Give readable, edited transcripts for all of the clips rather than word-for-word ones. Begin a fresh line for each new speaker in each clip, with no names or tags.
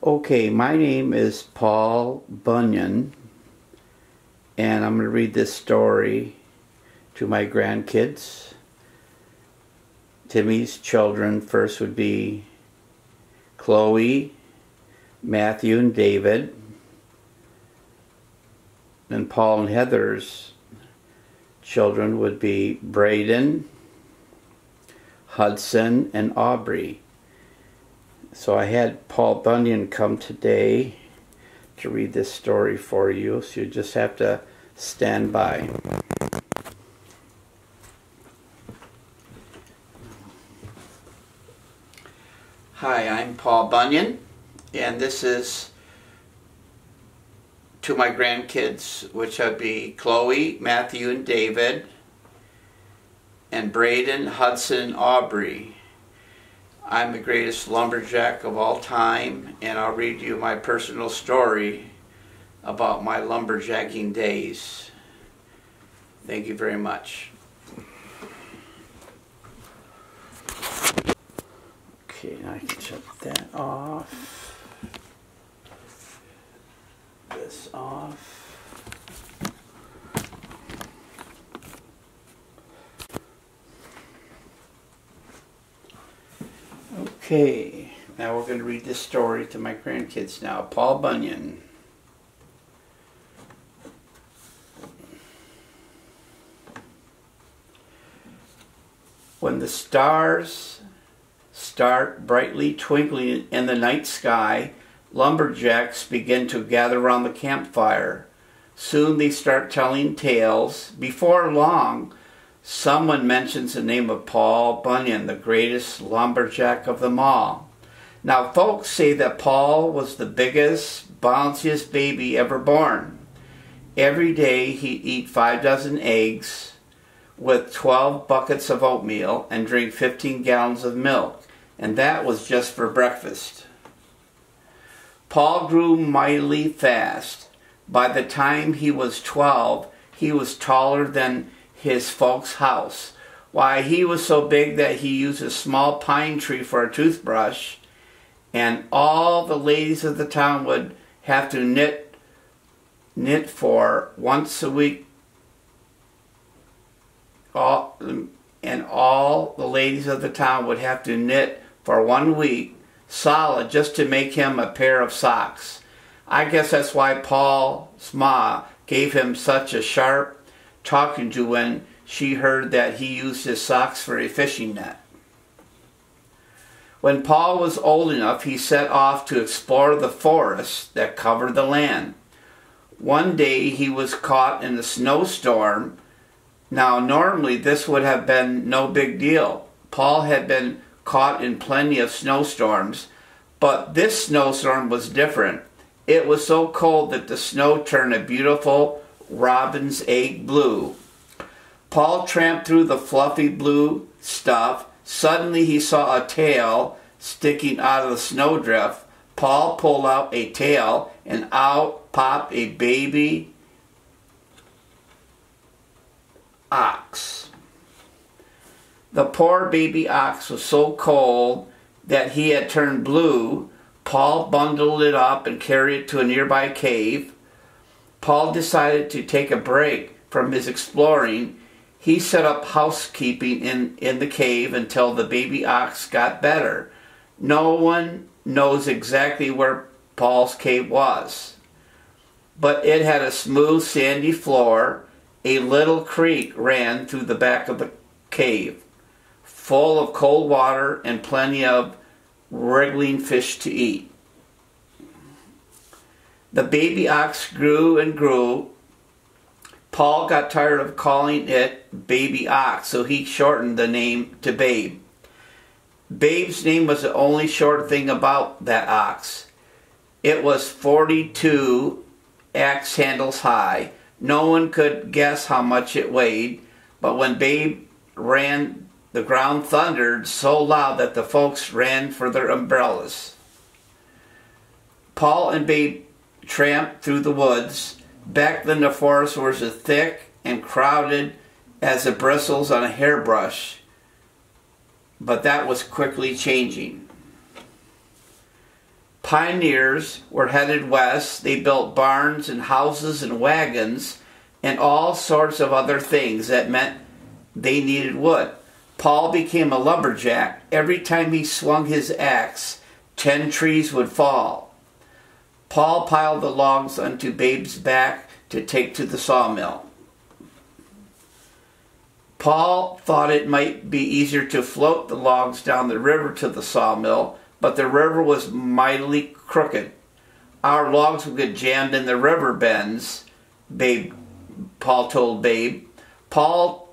Okay, my name is Paul Bonyon, and I'm going to read this story to my grandkids. Timmy's children first would be Chloe, Matthew, and David. And Paul and Heather's children would be Brayden, Hudson, and Aubrie. So I had Paul Bonyon come today to read this story for you, so you just have to stand by. Hi, I'm Paul Bonyon, and this is to my grandkids, which would be Chloe, Matthew, and David, and Brayden, Hudson, and Aubrie. I'm the greatest lumberjack of all time, and I'll read you my personal story about my lumberjacking days. Thank you very much. Okay, now I can shut that off. This off. Okay, now we're going to read this story to my grandkids now. Paul Bonyon. When the stars start brightly twinkling in the night sky, lumberjacks begin to gather around the campfire. Soon they start telling tales. Before long, someone mentions the name of Paul Bonyon, the greatest lumberjack of them all. Now, folks say that Paul was the biggest, bounciest baby ever born. Every day he'd eat 5 dozen eggs with 12 buckets of oatmeal and drink 15 gallons of milk, and that was just for breakfast. Paul grew mightily fast. By the time he was 12, he was taller than his folks' house. Why, he was so big that he used a small pine tree for a toothbrush, and all the ladies of the town would have to knit for once a week. All the ladies of the town would have to knit for 1 week solid just to make him a pair of socks. I guess that's why Paul's ma gave him such a sharp talking to when she heard that he used his socks for a fishing net. When Paul was old enough, he set off to explore the forests that covered the land. One day he was caught in a snowstorm. Now normally this would have been no big deal. Paul had been caught in plenty of snowstorms, but this snowstorm was different. It was so cold that the snow turned a beautiful robin's egg blue. Paul tramped through the fluffy blue stuff. Suddenly he saw a tail sticking out of the snowdrift. Paul pulled out a tail, and out popped a baby ox. The poor baby ox was so cold that he had turned blue. Paul bundled it up and carried it to a nearby cave. Paul decided to take a break from his exploring. He set up housekeeping in the cave until the baby ox got better. No one knows exactly where Paul's cave was, but it had a smooth sandy floor. A little creek ran through the back of the cave, full of cold water and plenty of wriggling fish to eat. The baby ox grew and grew. Paul got tired of calling it Baby Ox, so he shortened the name to Babe. Babe's name was the only short thing about that ox. It was 42 axe handles high. No one could guess how much it weighed, but when Babe ran, the ground thundered so loud that the folks ran for their umbrellas. Paul and Babe tramped through the woods. Back then the forest was as thick and crowded as the bristles on a hairbrush, but that was quickly changing. pioneers were headed west. They built barns and houses and wagons and all sorts of other things that meant they needed wood. Paul became a lumberjack. Every time he swung his axe, 10 trees would fall. Paul piled the logs onto Babe's back to take to the sawmill. Paul thought it might be easier to float the logs down the river to the sawmill, but the river was mightily crooked. Our logs would get jammed in the river bends, Paul told Babe. Paul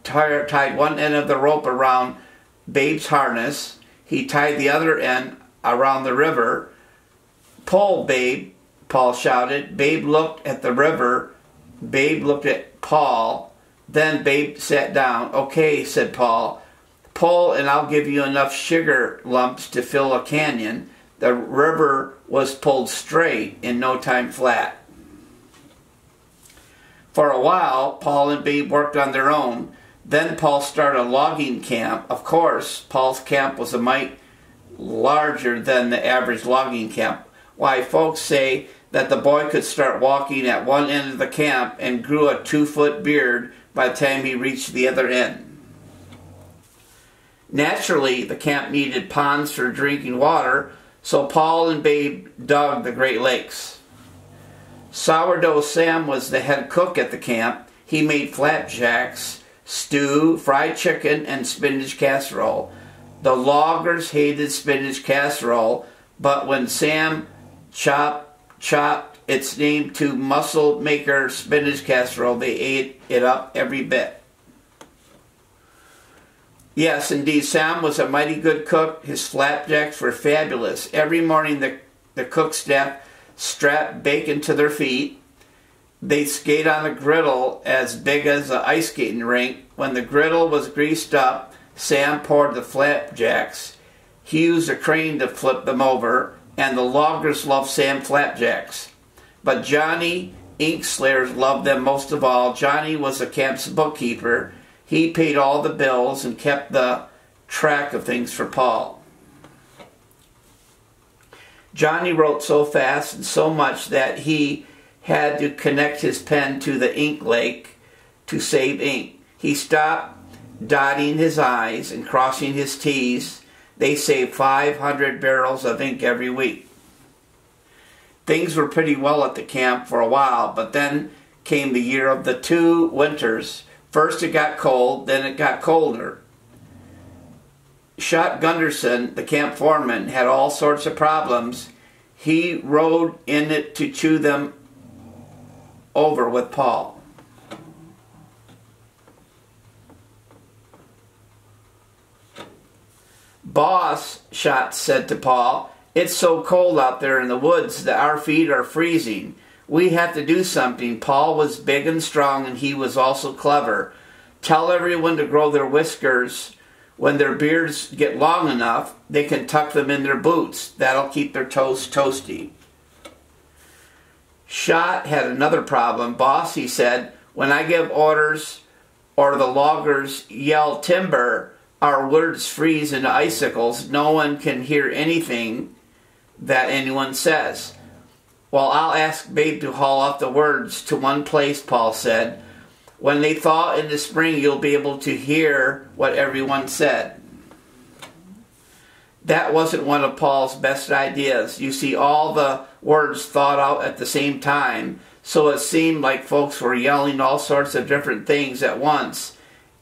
tied one end of the rope around Babe's harness. He tied the other end around the river. "Pull, Babe," Paul shouted. Babe looked at the river. Babe looked at Paul. Then Babe sat down. "Okay," said Paul. "Pull and I'll give you enough sugar lumps to fill a canyon." The river was pulled straight, in no time flat. For a while, Paul and Babe worked on their own. Then Paul started a logging camp. Of course, Paul's camp was a mite larger than the average logging camp. Why, folks say that the boy could start walking at one end of the camp and grew a 2-foot beard by the time he reached the other end. Naturally, the camp needed ponds for drinking water, so Paul and Babe dug the Great Lakes. Sourdough Sam was the head cook at the camp. He made flapjacks, stew, fried chicken, and spinach casserole. The loggers hated spinach casserole, but when Sam chopped its name to Muscle Maker spinach casserole, they ate it up every bit. Yes, indeed, Sam was a mighty good cook. His flapjacks were fabulous. Every morning the cook staff strapped bacon to their feet. They'd skate on a griddle as big as an ice skating rink. When the griddle was greased up, Sam poured the flapjacks. He used a crane to flip them over, and the loggers loved Sam flapjacks. But Johnny Inkslayers loved them most of all. Johnny was the camp's bookkeeper. He paid all the bills and kept the track of things for Paul. Johnny wrote so fast and so much that he had to connect his pen to the ink lake to save ink. He stopped dotting his I's and crossing his T's. They saved 500 barrels of ink every week. Things were pretty well at the camp for a while, but then came the year of the 2 winters. First it got cold, then it got colder. Shot Gunderson, the camp foreman, had all sorts of problems. He rode in it to chew them over with Paul. "Boss," Shot said to Paul, "it's so cold out there in the woods that our feet are freezing. We have to do something." Paul was big and strong, and he was also clever. "Tell everyone to grow their whiskers. When their beards get long enough, they can tuck them in their boots. That'll keep their toes toasty." Shot had another problem. "Boss," he said, "when I give orders or the loggers yell timber, our words freeze into icicles. No one can hear anything that anyone says." "Well, I'll ask Babe to haul off the words to one place," Paul said. "When they thaw in the spring, you'll be able to hear what everyone said." That wasn't one of Paul's best ideas. You see, all the words thawed out at the same time, so it seemed like folks were yelling all sorts of different things at once.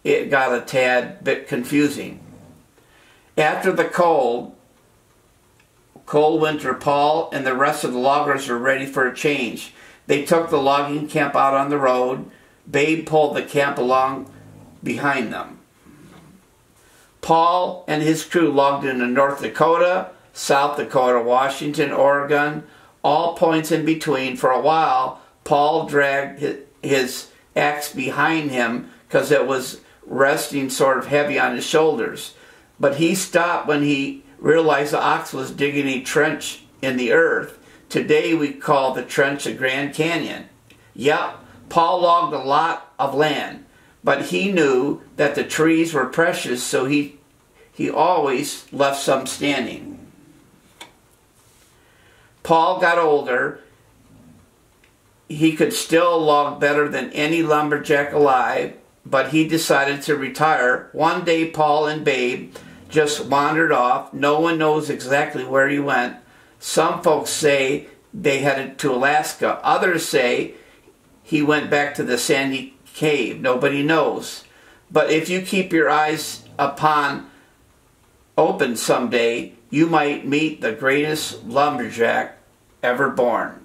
It got a tad bit confusing. After the cold winter, Paul and the rest of the loggers were ready for a change. They took the logging camp out on the road. Babe pulled the camp along behind them. Paul and his crew logged into North Dakota, South Dakota, Washington, Oregon, all points in between. For a while, Paul dragged his axe behind him because it was resting sort of heavy on his shoulders. But he stopped when he realized the ox was digging a trench in the earth. Today we call the trench the Grand Canyon. Yep, Paul logged a lot of land, but he knew that the trees were precious, so he always left some standing. Paul got older. He could still log better than any lumberjack alive, but he decided to retire. One day, Paul and Babe just wandered off. No one knows exactly where he went. Some folks say they headed to Alaska. Others say he went back to the sandy cave. Nobody knows. But if you keep your eyes open someday, you might meet the greatest lumberjack ever born.